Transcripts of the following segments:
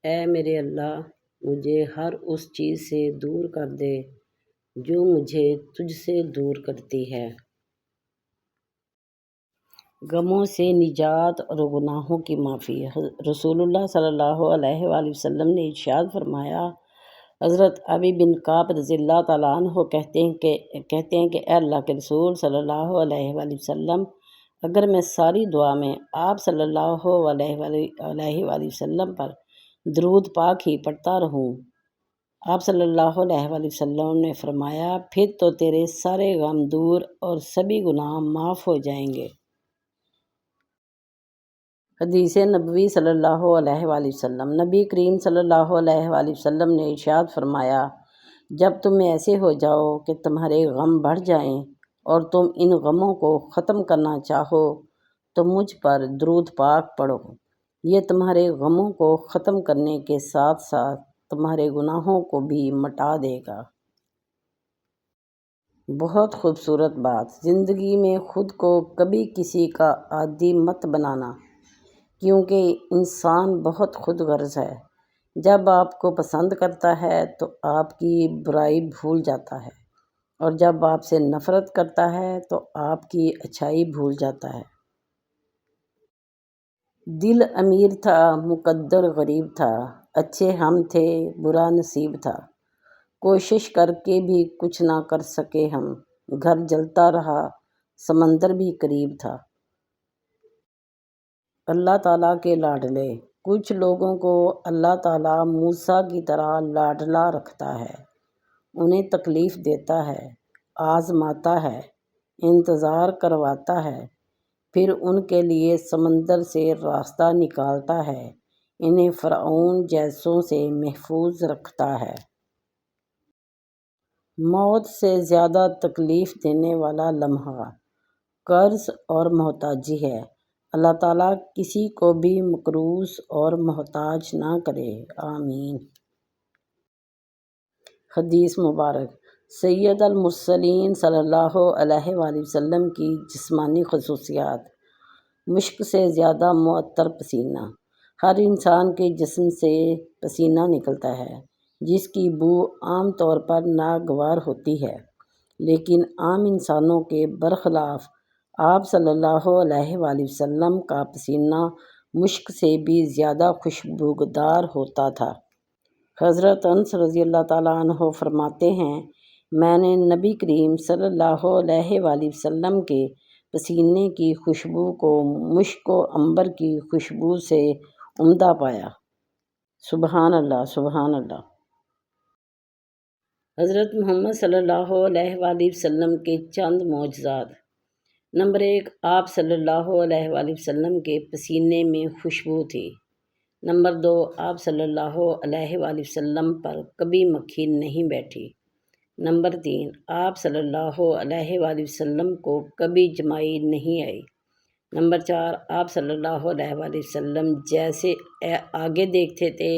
اے میرے اللہ، مجھے ہر اس چیز سے دور کر دے جو مجھے تجھ سے دور کرتی ہے۔ غموں سے نجات اور گناہوں کی معافی۔ رسول اللہ صلی اللہ علیہ وآلہ وسلم نے ارشاد فرمایا، حضرت ابی بن کعب رضی اللہ تعالیٰ عنہ کہتے ہیں کہ اے اللہ کے رسول صلی اللہ علیہ وآلہ وسلم، اگر میں ساری دعا میں آپ صلی اللہ علیہ وآلہ وسلم پر درود پاک ہی پڑھتا رہوں، آپ صلی اللہ علیہ وآلہ وسلم نے فرمایا، پھر تو تیرے سارے غم دور اور سبھی گناہ معاف ہو جائیں گے۔ حدیث نبوی صلی اللہ علیہ وآلہ وسلم۔ نبی کریم صلی اللہ علیہ وآلہ وسلم نے ارشاد فرمایا، جب تم ایسے ہو جاؤ کہ تمہارے غم بڑھ جائیں اور تم ان غموں کو ختم کرنا چاہو تو مجھ پر درود پاک پڑھو، یہ تمہارے غموں کو ختم کرنے کے ساتھ ساتھ تمہارے گناہوں کو بھی مٹا دے گا۔ بہت خوبصورت بات۔ زندگی میں خود کو کبھی کسی کا عادی مت بنانا، کیونکہ انسان بہت خود غرض ہے۔ جب آپ کو پسند کرتا ہے تو آپ کی برائی بھول جاتا ہے، اور جب آپ سے نفرت کرتا ہے تو آپ کی اچھائی بھول جاتا ہے۔ دل امیر تھا، مقدر غریب تھا، اچھے ہم تھے، برا نصیب تھا، کوشش کر کے بھی کچھ نہ کر سکے ہم، گھر جلتا رہا، سمندر بھی قریب تھا۔ اللہ تعالیٰ کے لاڈلے۔ کچھ لوگوں کو اللہ تعالیٰ موسیٰ کی طرح لاڈلا رکھتا ہے، انہیں تکلیف دیتا ہے، آزماتا ہے، انتظار کرواتا ہے، پھر ان کے لیے سمندر سے راستہ نکالتا ہے، انہیں فرعون جیسوں سے محفوظ رکھتا ہے۔ موت سے زیادہ تکلیف دینے والا لمحہ قرض اور محتاجی ہے۔ اللہ تعالیٰ کسی کو بھی مقروض اور محتاج نہ کرے، آمین۔ حدیث مبارک۔ سید المرسلین صلی اللہ علیہ وآلہ وسلم کی جسمانی خصوصیات۔ مشک سے زیادہ معطر پسینہ۔ ہر انسان کے جسم سے پسینہ نکلتا ہے جس کی بو عام طور پر ناگوار ہوتی ہے، لیکن عام انسانوں کے برخلاف آپ صلی اللہ علیہ وآلہ وسلم کا پسینہ مشک سے بھی زیادہ خوشبودار ہوتا تھا۔ حضرت انس رضی اللہ تعالیٰ عنہ فرماتے ہیں، میں نے نبی کریم صلی اللہ علیہ وآلہ وسلم کے پسینے کی خوشبو کو مشک و عنبر کی خوشبو سے عمدہ پایا۔ سبحان اللہ، سبحان اللہ۔ حضرت محمد صلی اللہ علیہ وآلہ وسلم کے چند معجزات۔ نمبر 1، آپ صلی اللہ علیہ وآلہ وسلم کے پسینے میں خوشبو تھی۔ نمبر 2، آپ صلی اللہ علیہ وآلہ وسلم پر کبھی مکھی نہیں بیٹھی۔ نمبر 3، آپ صلی اللہ علیہ وآلہ وسلم کو کبھی جمائی نہیں آئی۔ نمبر 4، آپ صلی اللہ علیہ وآلہ وسلم جیسے آگے دیکھتے تھے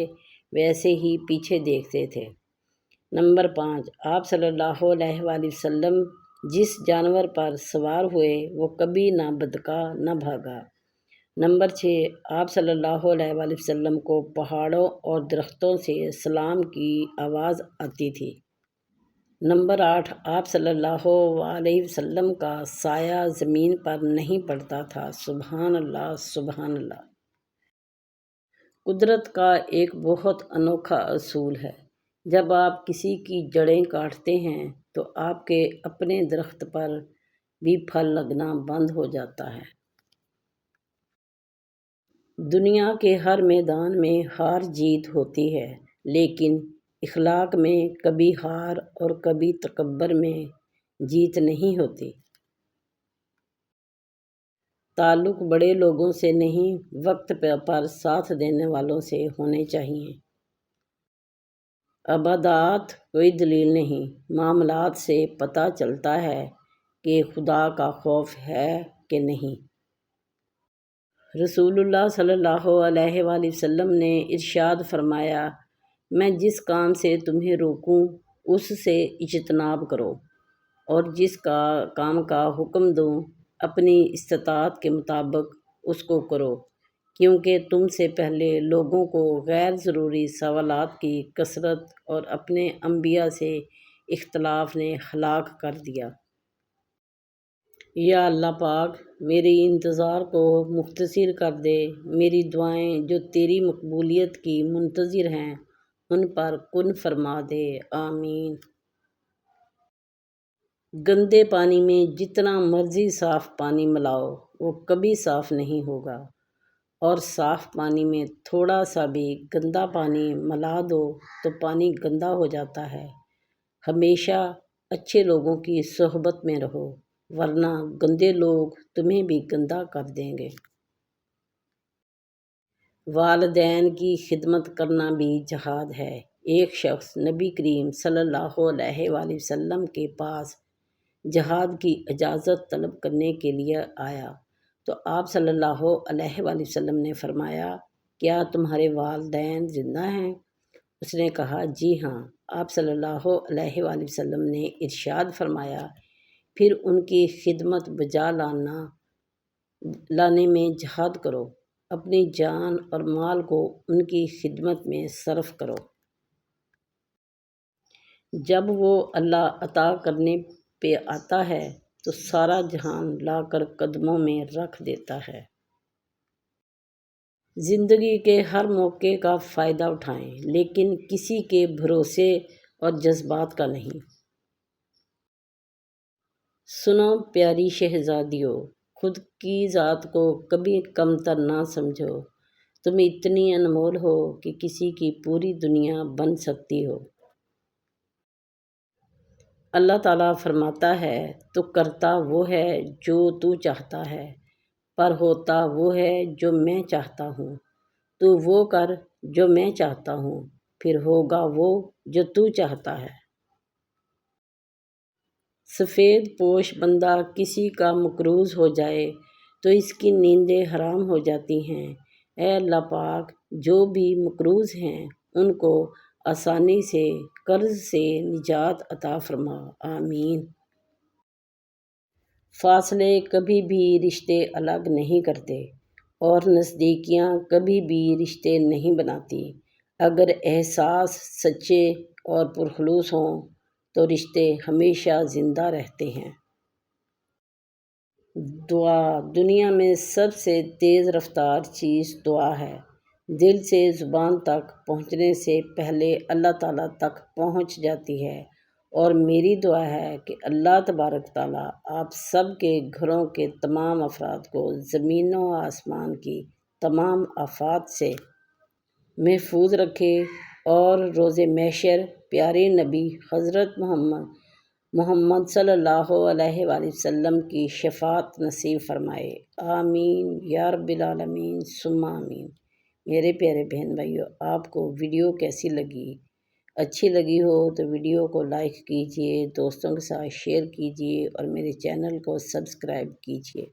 ویسے ہی پیچھے دیکھتے تھے۔ نمبر 5، آپ صلی اللہ علیہ وآلہ وسلم جس جانور پر سوار ہوئے وہ کبھی نہ بدکا نہ بھاگا۔ نمبر 6، آپ صلی اللہ علیہ وآلہ وسلم کو پہاڑوں اور درختوں سے سلام کی آواز آتی تھی۔ نمبر 8، آپ صلی اللہ علیہ وسلم کا سایہ زمین پر نہیں پڑتا تھا۔ سبحان اللہ، سبحان اللہ۔ قدرت کا ایک بہت انوکھا اصول ہے، جب آپ کسی کی جڑیں کاٹتے ہیں تو آپ کے اپنے درخت پر بھی پھل لگنا بند ہو جاتا ہے۔ دنیا کے ہر میدان میں ہار جیت ہوتی ہے، لیکن اخلاق میں کبھی ہار اور کبھی تکبر میں جیت نہیں ہوتی۔ تعلق بڑے لوگوں سے نہیں، وقت پر ساتھ دینے والوں سے ہونے چاہیے۔ عبادات کوئی دلیل نہیں، معاملات سے پتہ چلتا ہے کہ خدا کا خوف ہے کہ نہیں۔ رسول اللہ صلی اللہ علیہ وآلہ وسلم نے ارشاد فرمایا، میں جس کام سے تمہیں روکوں اس سے اجتناب کرو، اور جس کام کا حکم دوں اپنی استطاعت کے مطابق اس کو کرو، کیونکہ تم سے پہلے لوگوں کو غیر ضروری سوالات کی کثرت اور اپنے انبیاء سے اختلاف نے ہلاک کر دیا۔ یا اللہ پاک، میری انتظار کو مختصر کر دے، میری دعائیں جو تیری مقبولیت کی منتظر ہیں ان پر کن فرما دے، آمین۔ گندے پانی میں جتنا مرضی صاف پانی ملاؤ وہ کبھی صاف نہیں ہوگا، اور صاف پانی میں تھوڑا سا بھی گندا پانی ملا دو تو پانی گندا ہو جاتا ہے۔ ہمیشہ اچھے لوگوں کی صحبت میں رہو، ورنہ گندے لوگ تمہیں بھی گندا کر دیں گے۔ والدین کی خدمت کرنا بھی جہاد ہے۔ ایک شخص نبی کریم صلی اللہ علیہ وآلہ وسلم کے پاس جہاد کی اجازت طلب کرنے کے لیے آیا تو آپ صلی اللہ علیہ وآلہ وسلم نے فرمایا، کیا تمہارے والدین زندہ ہیں؟ اس نے کہا، جی ہاں۔ آپ صلی اللہ علیہ وآلہ وسلم نے ارشاد فرمایا، پھر ان کی خدمت بجا لانے میں جہاد کرو، اپنی جان اور مال کو ان کی خدمت میں صرف کرو۔ جب وہ اللہ عطا کرنے پہ آتا ہے تو سارا جہان لا کر قدموں میں رکھ دیتا ہے۔ زندگی کے ہر موقع کا فائدہ اٹھائیں، لیکن کسی کے بھروسے اور جذبات کا نہیں۔ سنو پیاری شہزادیوں، خود کی ذات کو کبھی کمتر نہ سمجھو۔ تم اتنی انمول ہو کہ کسی کی پوری دنیا بن سکتی ہو۔ اللہ تعالیٰ فرماتا ہے، تو کرتا وہ ہے جو تو چاہتا ہے، پر ہوتا وہ ہے جو میں چاہتا ہوں۔ تو وہ کر جو میں چاہتا ہوں، پھر ہوگا وہ جو تو چاہتا ہے۔ سفید پوش بندہ کسی کا مقروض ہو جائے تو اس کی نیندیں حرام ہو جاتی ہیں۔ اے اللہ پاک، جو بھی مقروض ہیں ان کو آسانی سے قرض سے نجات عطا فرما، آمین۔ فاصلے کبھی بھی رشتے الگ نہیں کرتے، اور نزدیکیاں کبھی بھی رشتے نہیں بناتی۔ اگر احساس سچے اور پرخلوص ہوں تو رشتے ہمیشہ زندہ رہتے ہیں۔ دعا۔ دنیا میں سب سے تیز رفتار چیز دعا ہے۔ دل سے زبان تک پہنچنے سے پہلے اللہ تعالیٰ تک پہنچ جاتی ہے، اور میری دعا ہے کہ اللہ تبارک تعالیٰ آپ سب کے گھروں کے تمام افراد کو زمین و آسمان کی تمام آفات سے محفوظ رکھے، اور روز محشر پیارے نبی حضرت محمد صلی اللہ علیہ وآلہ وسلم کی شفاعت نصیب فرمائے، آمین یا رب العالمین ثم آمین۔ میرے پیارے بہن بھائیوں، آپ کو ویڈیو کیسی لگی؟ اچھی لگی ہو تو ویڈیو کو لائک کیجیے، دوستوں کے ساتھ شیئر کیجیے، اور میرے چینل کو سبسکرائب کیجیے۔